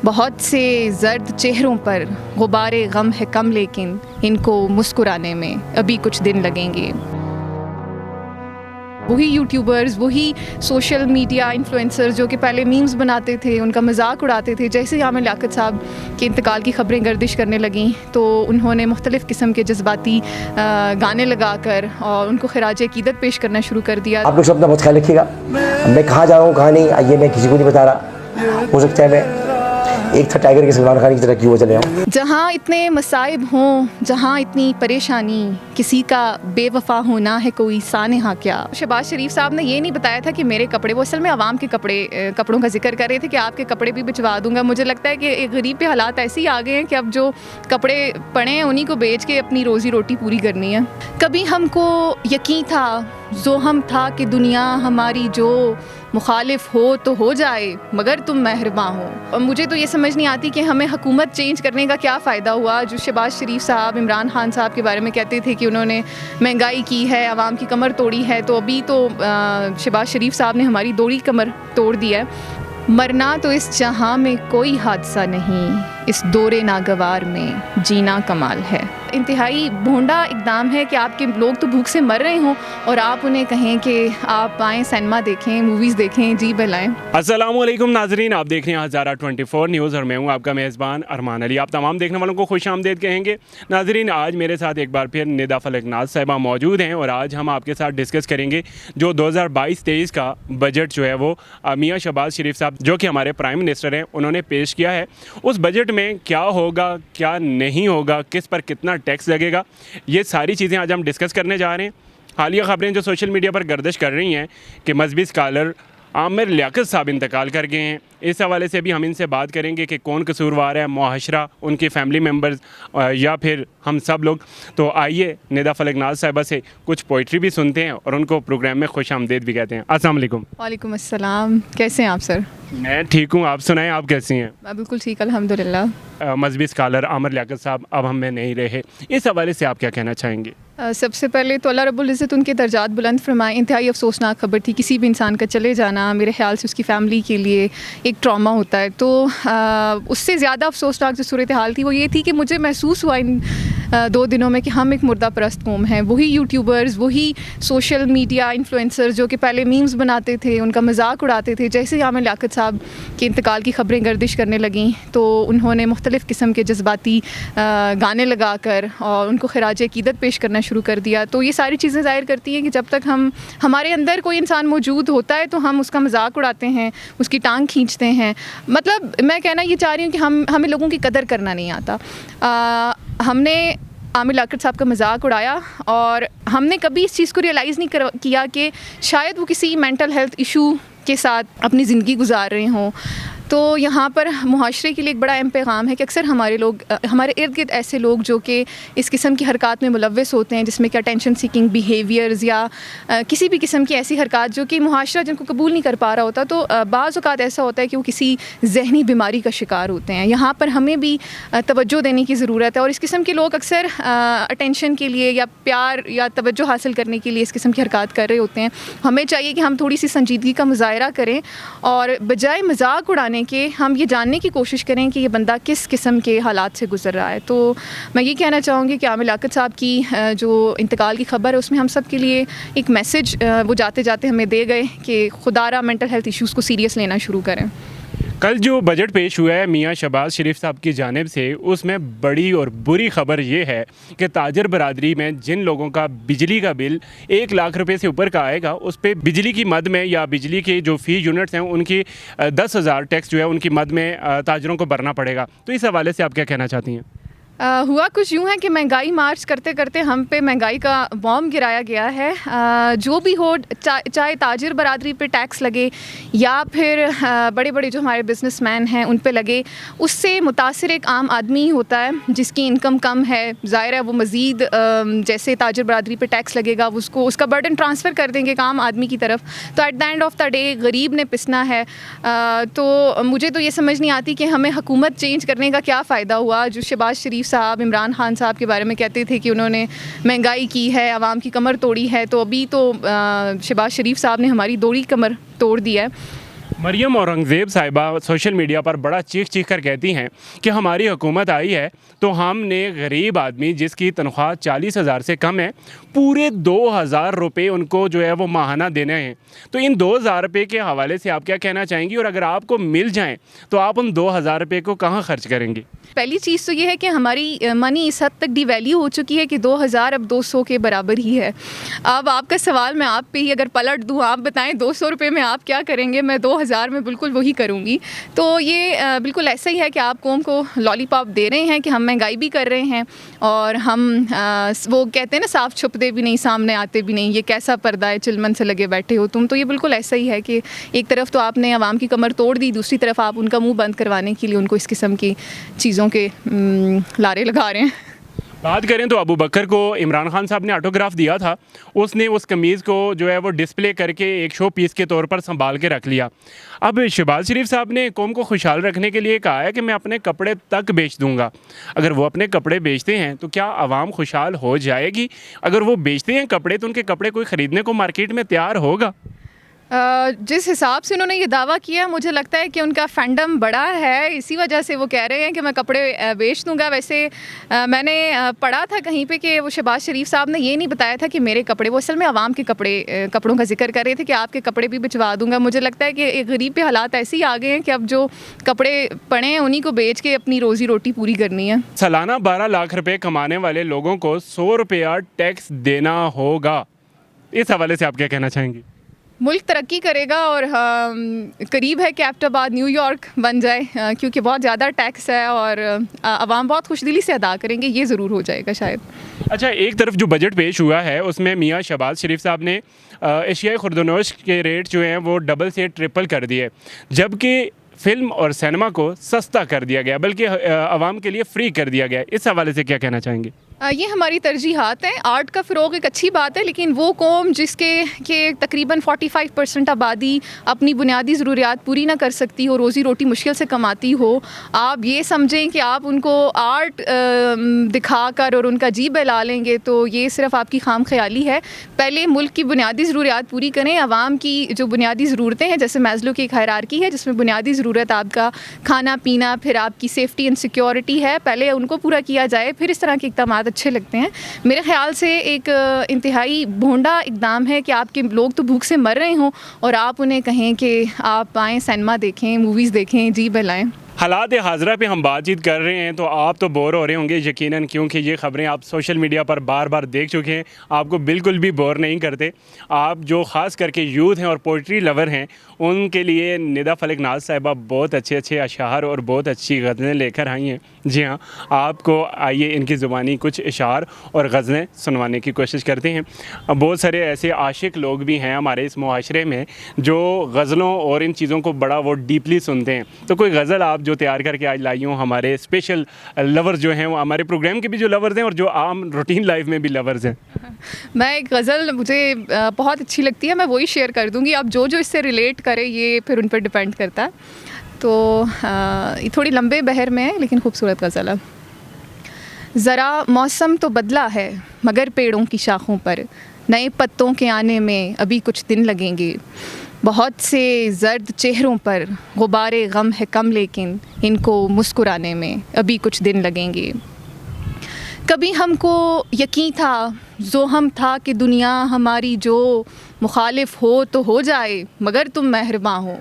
बहुत से जर्द चेहरों पर गुबारे गम है कम, लेकिन इनको मुस्कुराने में अभी कुछ दिन लगेंगे। वही यूट्यूबर्स, वही सोशल मीडिया इन्फ्लुएंसर्स जो कि पहले मीम्स बनाते थे, उनका मजाक उड़ाते थे, जैसे ही आमिर लियाकत साहब के इंतकाल की खबरें गर्दिश करने लगीं तो उन्होंने मुख्तलिफ़ किस्म के जज्बाती गाने लगाकर और उनको खिराज अकीदत पेश करना शुरू कर दिया। आप लोग सब अपना बहुत ख्याल रखिएगा। मैं कहाँ जा रहा हूँ कहाँ नहीं, ये मैं किसी को नहीं बता रहा। हो सकता है मैं एक था टाइगर के सलमान खान की तरह क्यों चले जाऊँ। जहाँ इतने मसाइब हों, जहाँ इतनी परेशानी, किसी का बेवफा होना है कोई सानेहा क्या। शहबाज शरीफ साहब ने ये नहीं बताया था कि मेरे कपड़े, वो असल में आवाम के कपड़ों का जिक्र कर रहे थे कि आपके कपड़े भी भिजवा दूंगा। मुझे लगता है कि एक गरीब के हालात ऐसे ही आ गए हैं कि अब जो कपड़े पड़े हैं उन्हीं को बेच के अपनी रोज़ी रोटी पूरी करनी है। कभी हमको यकीन था, जो हम था कि दुनिया हमारी जो मुखालिफ हो तो हो जाए मगर तुम मेहरबान हो। और मुझे तो ये समझ नहीं आती कि हमें हुकूमत चेंज करने का क्या फ़ायदा हुआ। जो शहबाज शरीफ साहब इमरान खान साहब के बारे में कहते थे कि उन्होंने महंगाई की है, आवाम की कमर तोड़ी है, तो अभी तो शहबाज शरीफ साहब ने हमारी दोड़ी कमर तोड़ दी है। मरना तो इस जहां में कोई हादसा नहीं, इस दौरे नागवार में जीना कमाल है। इंतहाई भोंडा इकदाम है कि आपके लोग तो भूख से मर रहे हों और आप उन्हें कहें कि आप आएँ सिनेमा देखें, मूवीज़ देखें, जी बहलाएँ। अस्सलामुअलैकुम नाजरीन, आप देख रहे हैं हज़ारा 24 न्यूज़ और मैं हूं आपका मेज़बान अरमान अली। आप तमाम देखने वालों को खुश आमदीद कहेंगे। नाजरीन, आज मेरे साथ एक बार फिर निदा फलकनाज़ साहिबा मौजूद हैं और आज हम आपके साथ डिस्कस करेंगे जो 2022-23 का बजट जो है वो मियाँ शहबाज शरीफ साहब जो कि हमारे प्राइम मिनिस्टर हैं उन्होंने पेश किया है। उस बजट में क्या होगा, क्या नहीं होगा, किस पर कितना टैक्स लगेगा, ये सारी चीज़ें आज हम डिस्कस करने जा रहे हैं। हालिया ख़बरें जो सोशल मीडिया पर गर्दिश कर रही हैं कि मजहबी स्कॉलर आमिर लियाकत साहब इंतकाल कर गए हैं। इस हवाले से भी हम इनसे बात करेंगे कि कौन कसूरवार है, मुआशरा, उनके फैमिली मेम्बर्स या फिर हम सब लोग। तो आइए निदा फलकनाज़ साहिबा से कुछ पोइट्री भी सुनते हैं और उनको प्रोग्राम में खुश आमदीद भी कहते हैं। अस्सलाम वालेकुम। वालेकुम अस्सलाम, कैसे हैं आप सर? मैं ठीक हूँ, आप सुनाएं, आप कैसी हैं? मैं बिल्कुल ठीक, अल्हम्दुलिल्लाह। मजहबी स्कॉलर आमिर लियाकत साहब अब हम में नहीं रहे, इस हवाले से आप क्या कहना चाहेंगे? सबसे पहले तो अल्लाह रब्बुल इज़्ज़त उनके दर्जात बुलंद फरमाए। इंतहाई अफसोसनाक खबर थी, किसी भी इंसान का चले जाना मेरे ख्याल से उसकी फ़ैमिली के लिए एक ट्रॉमा होता है। तो उससे ज़्यादा अफसोसनाक जो सूरत हाल थी वो ये थी कि मुझे महसूस हुआ इन 2 दिनों में कि हम एक मुर्दा परस्त कौम हैं। वही यूट्यूबर्स, वही सोशल मीडिया इन्फ्लुएंसर्स जो कि पहले मीम्स बनाते थे, उनका मजाक उड़ाते थे, जैसे ही आमिर लियाकत साहब के इंतकाल की खबरें गर्दिश करने लगीं तो उन्होंने मुख्तलिफ़ किस्म के जज्बाती गाने लगाकर और उनको खिराज अकीदत पेश करना शुरू कर दिया। तो ये सारी चीज़ें ज़ाहिर करती हैं कि जब तक हमारे अंदर कोई इंसान मौजूद होता है तो हम उसका मजाक उड़ाते हैं, उसकी टांग खींचते हैं। मतलब मैं कहना ये चाह रही हूँ कि हमें लोगों की कदर करना नहीं आता। हमने आमिर लियाकत साहब का मजाक उड़ाया और हमने कभी इस चीज़ को रियलाइज़ नहीं किया कि शायद वो किसी मेंटल हेल्थ इशू के साथ अपनी ज़िंदगी गुजार रहे हों। तो यहाँ पर मुआशरे के लिए एक बड़ा अहम पैगाम है कि अक्सर हमारे इर्द गिर्द ऐसे लोग जो कि इस किस्म की हरकत में मुलव्वस होते हैं, जिसमें कि अटेंशन सीकिंग बिहेवियर्स या किसी भी किस्म की ऐसी हरकत जो कि मुआशरा जिनको कबूल नहीं कर पा रहा होता, तो बाज़ औक़ात ऐसा होता है कि वो किसी जहनी बीमारी का शिकार होते हैं। यहाँ पर हमें भी तवज्जो देने की ज़रूरत है और इस किस्म के लोग अक्सर अटेंशन के लिए या प्यार या तवज्जो हासिल करने के लिए इस किस्म की हरकत कर रहे होते हैं। हमें चाहिए कि हम थोड़ी सी संजीदगी का मुज़ाहरा करें और बजाय मजाक उड़ाने कि हम ये जानने की कोशिश करें कि ये बंदा किस किस्म के हालात से गुजर रहा है। तो मैं ये कहना चाहूँगी कि आमिर लियाकत साहब की जो इंतकाल की खबर है उसमें हम सब के लिए एक मैसेज वो जाते जाते हमें दे गए कि खुदारा मेंटल हेल्थ इश्यूज़ को सीरियस लेना शुरू करें। कल जो बजट पेश हुआ है मियाँ शहबाज शरीफ साहब की जानिब से, उसमें बड़ी और बुरी ख़बर ये है कि ताजर बरादरी में जिन लोगों का बिजली का बिल 1 लाख रुपए से ऊपर का आएगा उस पर बिजली की मद में या बिजली के जो फ़ी यूनिट्स हैं उनकी 10,000 टैक्स जो है उनकी मद में ताजरों को भरना पड़ेगा। तो इस हवाले से आप क्या कहना चाहती हैं? हुआ कुछ यूँ है कि महंगाई मार्च करते करते हम पे महंगाई का बॉम्ब गिराया गया है। जो भी हो, चाहे ताजिर बरादरी पे टैक्स लगे या फिर बड़े बड़े जो हमारे बिजनेसमैन हैं उन पे लगे, उससे मुतासिर एक आम आदमी होता है जिसकी इनकम कम है। ज़ाहिर है वो मज़ीद जैसे ताजिर बरादरी पे टैक्स लगेगा उसको उसका बर्डन ट्रांसफ़र कर देंगे एक आम आदमी की तरफ। तो at the end of the day गरीब ने पिसना है। तो मुझे तो ये समझ नहीं आती कि हमें हुकूमत चेंज करने का क्या फ़ायदा हुआ। जो शहबाज शरीफ साहब इमरान खान साहब के बारे में कहते थे कि उन्होंने महंगाई की है, आवाम की कमर तोड़ी है, तो अभी तो शहबाज शरीफ साहब ने हमारी दोड़ी कमर तोड़ दी है। मरियम औरंगज़ेब साहिबा सोशल मीडिया पर बड़ा चीख चीख कर कहती हैं कि हमारी हुकूमत आई है तो हमने गरीब आदमी जिसकी तनख्वाह 40,000 से कम है पूरे 2,000 रुपये उनको जो है वो माहाना देने हैं। तो इन 2,000 रुपये के हवाले से आप क्या कहना चाहेंगी, और अगर आपको मिल जाएं तो आप उन 2,000 रुपये को कहाँ खर्च करेंगी? पहली चीज़ तो ये है कि हमारी मनी इस हद तक डिवैल्यू हो चुकी है कि 2,000 अब 200 के बराबर ही है। अब आपका सवाल मैं आप पे ही अगर पलट दूँ, आप बताएं 200 रुपये में आप क्या करेंगे? मैं 2,000 में बिल्कुल वही करूँगी। तो ये बिल्कुल ऐसा ही है कि आप कौम को लॉलीपॉप दे रहे हैं कि हम महंगाई भी कर रहे हैं और हम वो कहते हैं ना, साफ छुपते भी नहीं सामने आते भी नहीं, ये कैसा पर्दा है चिलमन से लगे बैठे हो तुम। तो ये बिल्कुल ऐसा ही है कि एक तरफ तो आपने आवाम की कमर तोड़ दी, दूसरी तरफ आप उनका मुंह बंद करवाने के लिए उनको इस किस्म की चीज़ों के लारे लगा रहे हैं। बात करें तो अबू बकर को इमरान खान साहब ने ऑटोग्राफ दिया था, उसने उस कमीज़ को जो है वो डिस्प्ले करके एक शो पीस के तौर पर संभाल के रख लिया। अब शहबाज शरीफ साहब ने कौम को खुशहाल रखने के लिए कहा है कि मैं अपने कपड़े तक बेच दूंगा। अगर वो अपने कपड़े बेचते हैं तो क्या आवाम खुशहाल हो जाएगी? अगर वो बेचते हैं कपड़े तो उनके कपड़े कोई ख़रीदने को मार्केट में तैयार होगा? जिस हिसाब से उन्होंने ये दावा किया, मुझे लगता है कि उनका फैंडम बड़ा है, इसी वजह से वो कह रहे हैं कि मैं कपड़े बेच दूंगा। वैसे मैंने पढ़ा था कहीं पे कि वो शहबाज शरीफ साहब ने ये नहीं बताया था कि मेरे कपड़े, वो असल में आवाम के कपड़ों का जिक्र कर रहे थे कि आपके कपड़े भी भिजवा दूंगा। मुझे लगता है कि गरीब के हालात ऐसे ही आ गए हैं कि अब जो कपड़े पड़े हैं उन्हीं को बेच के अपनी रोज़ी रोटी पूरी करनी है। सालाना 12 लाख रुपए कमाने वाले लोगों को 100 रुपया टैक्स देना होगा। इस हवाले से आप क्या कहना चाहेंगी? मुल्क तरक्की करेगा और करीब है कि एबटाबाद न्यूयॉर्क बन जाए, क्योंकि बहुत ज़्यादा टैक्स है और आवाम बहुत खुशदिली से अदा करेंगे, ये ज़रूर हो जाएगा शायद। अच्छा, एक तरफ जो बजट पेश हुआ है उसमें मियां शहबाज शरीफ साहब ने एशियाई खुर्दनोश के रेट जो हैं वो डबल से ट्रिपल कर दिए, जबकि फ़िल्म और सिनेमा को सस्ता कर दिया गया, बल्कि आवाम के लिए फ्री कर दिया गया। इस हवाले से क्या कहना चाहेंगे? ये हमारी तरजीहात हैं। आर्ट का फ़रोग एक अच्छी बात है, लेकिन वो कौम जिसके के तकरीबन 45% आबादी अपनी बुनियादी ज़रूरियात पूरी ना कर सकती हो, रोज़ी रोटी मुश्किल से कमाती हो, आप ये समझें कि आप उनको आर्ट दिखा कर और उनका जी बहला लेंगे, तो ये सिर्फ आपकी खाम ख्याली है। पहले मुल्क की बुनियादी ज़रूरियात पूरी करें। आवाम की जो बुनियादी ज़रूरतें हैं, जैसे मैस्लो की एक हायरार्की है जिसमें बुनियादी ज़रूरत आपका खाना पीना, फिर आपकी सेफ्टी एंड सिक्योरिटी है, पहले उनको पूरा किया जाए, फिर इस तरह के इक़दाम अच्छे लगते हैं। मेरे ख्याल से एक इंतहाई भोंडा इक़दाम है कि आपके लोग तो भूख से मर रहे हों और आप उन्हें कहें कि आप आएँ सिनेमा देखें, मूवीज़ देखें, जी बहलाएं। हालात हाज़रा पे हम बातचीत कर रहे हैं तो आप तो बोर हो रहे होंगे यकीनन, क्योंकि ये ख़बरें आप सोशल मीडिया पर बार बार देख चुके हैं, आपको बिल्कुल भी बोर नहीं करते। आप जो ख़ास करके यूथ हैं और पोइट्री लवर हैं, उनके लिए निदा फलक नाज साहिबा बहुत अच्छे अच्छे अशार और बहुत अच्छी गज़लें लेकर आई हैं। जी हाँ, आपको आइए इनकी ज़ुबानी कुछ इशार और गज़लें सुनवाने की कोशिश करते हैं। बहुत सारे ऐसे आशिक लोग भी हैं हमारे इस मुआशरे में जो गज़लों और इन चीज़ों को बड़ा वो डीपली सुनते हैं। तो कोई गज़ल आप जो तैयार करके आज लाई हूँ, हमारे स्पेशल लवर्स जो हैं, वो हमारे प्रोग्राम के भी जो लवर्स हैं और जो आम रूटीन लाइफ में भी लवर्स हैं। मैं एक गज़ल मुझे बहुत अच्छी लगती है, मैं वही शेयर कर दूँगी। अब जो जो इससे रिलेट करे ये फिर उन पर डिपेंड करता है। तो ये थोड़ी लंबे बहर में है लेकिन खूबसूरत गज़ल है। ज़रा मौसम तो बदला है मगर पेड़ों की शाखों पर नए पत्तों के आने में अभी कुछ दिन लगेंगे। बहुत से जर्द चेहरों पर गुबारे गम है कम, लेकिन इनको मुस्कुराने में अभी कुछ दिन लगेंगे। कभी हमको यकीन था, ज़ोहम था कि दुनिया हमारी जो मुखालिफ हो तो हो जाए, मगर तुम मेहरबान हो।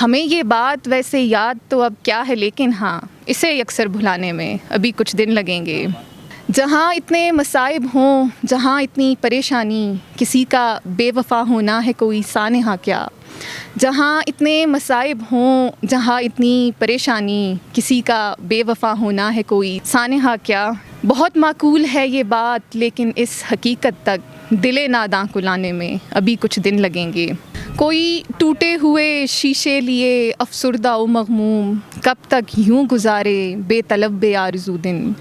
हमें ये बात वैसे याद तो अब क्या है, लेकिन हाँ, इसे अक्सर भुलाने में अभी कुछ दिन लगेंगे। जहाँ इतने मसाइब हों, जहाँ इतनी परेशानी, किसी का बेवफा होना है कोई सानेहा क्या। जहाँ इतने मसाइब हों, जहाँ इतनी परेशानी, किसी का बेवफा होना है कोई सानेहा क्या। बहुत माकूल है ये बात, लेकिन इस हकीकत तक दिले नादां को लाने में अभी कुछ दिन लगेंगे। कोई टूटे हुए शीशे लिए अफसुर्दा व मग़मूम, कब तक यूं गुजारे बेतलब बेआरज़ू दिन।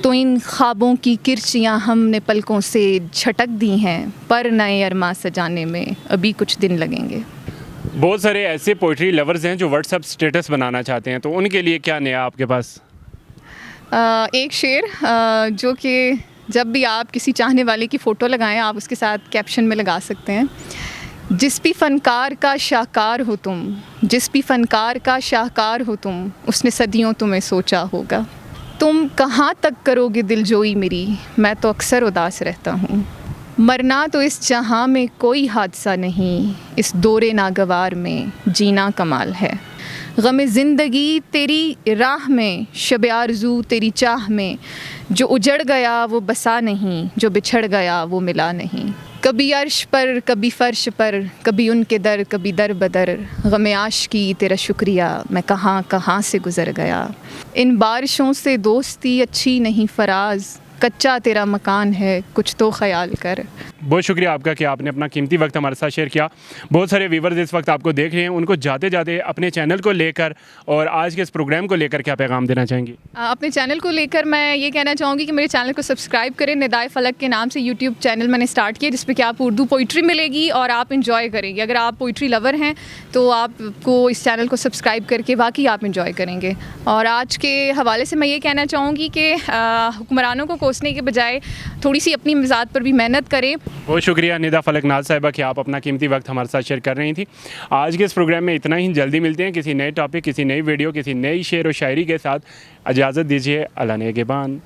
तो इन ख्वाबों की किरचियाँ हमने पलकों से झटक दी हैं, पर नए अरमा सजाने में अभी कुछ दिन लगेंगे। बहुत सारे ऐसे पोइट्री लवर्स हैं जो व्हाट्सएप स्टेटस बनाना चाहते हैं, तो उनके लिए क्या नया आपके पास? एक शेर जो कि जब भी आप किसी चाहने वाले की फ़ोटो लगाएं, आप उसके साथ कैप्शन में लगा सकते हैं। जिस भी फनकार का शाहकार हो तुम, जिस भी फनकार का शाहकार हो तुम, उसने सदियों तुम्हें सोचा होगा। तुम कहाँ तक करोगे दिलजोई मेरी, मैं तो अक्सर उदास रहता हूँ। मरना तो इस जहाँ में कोई हादसा नहीं, इस दौरे नागवार में जीना कमाल है। गम ज़िंदगी तेरी राह में, शब आरज़ू तेरी चाह में, जो उजड़ गया वो बसा नहीं, जो बिछड़ गया वो मिला नहीं। कभी अर्श पर कभी फ़र्श पर, कभी उनके दर कभी दर बदर, गम आशिकी तेरा शुक्रिया मैं कहाँ कहाँ से गुज़र गया। इन बारिशों से दोस्ती अच्छी नहीं फराज, कच्चा तेरा मकान है कुछ तो ख्याल कर। बहुत शुक्रिया आपका कि आपने अपना कीमती वक्त हमारे साथ शेयर किया। बहुत सारे व्यूवर्स इस वक्त आपको देख रहे हैं, उनको जाते जाते अपने चैनल को लेकर और आज के इस प्रोग्राम को लेकर क्या पैगाम देना चाहेंगी? अपने चैनल को लेकर मैं ये कहना चाहूँगी कि मेरे चैनल को सब्सक्राइब करें। निदाए फ़लक के नाम से यूट्यूब चैनल मैंने स्टार्ट किया, जिस पे कि आप उर्दू पोइट्री मिलेगी और आप इंजॉय करेंगे। अगर आप पोइट्री लवर हैं तो आपको इस चैनल को सब्सक्राइब करके वाकई आप इंजॉय करेंगे। और आज के हवाले से मैं ये कहना चाहूँगी कि हुक्मरानों को कोसने के बजाय थोड़ी सी अपनी मिजाज पर भी मेहनत करें। बहुत शुक्रिया निदा फलक नाज साहिबा कि आप अपना कीमती वक्त हमारे साथ शेयर कर रही थी। आज के इस प्रोग्राम में इतना ही, जल्दी मिलते हैं किसी नए टॉपिक, किसी नई वीडियो, किसी नई शेर व शायरी के साथ। इजाज़त दीजिए, अल्लाह नेगेबान।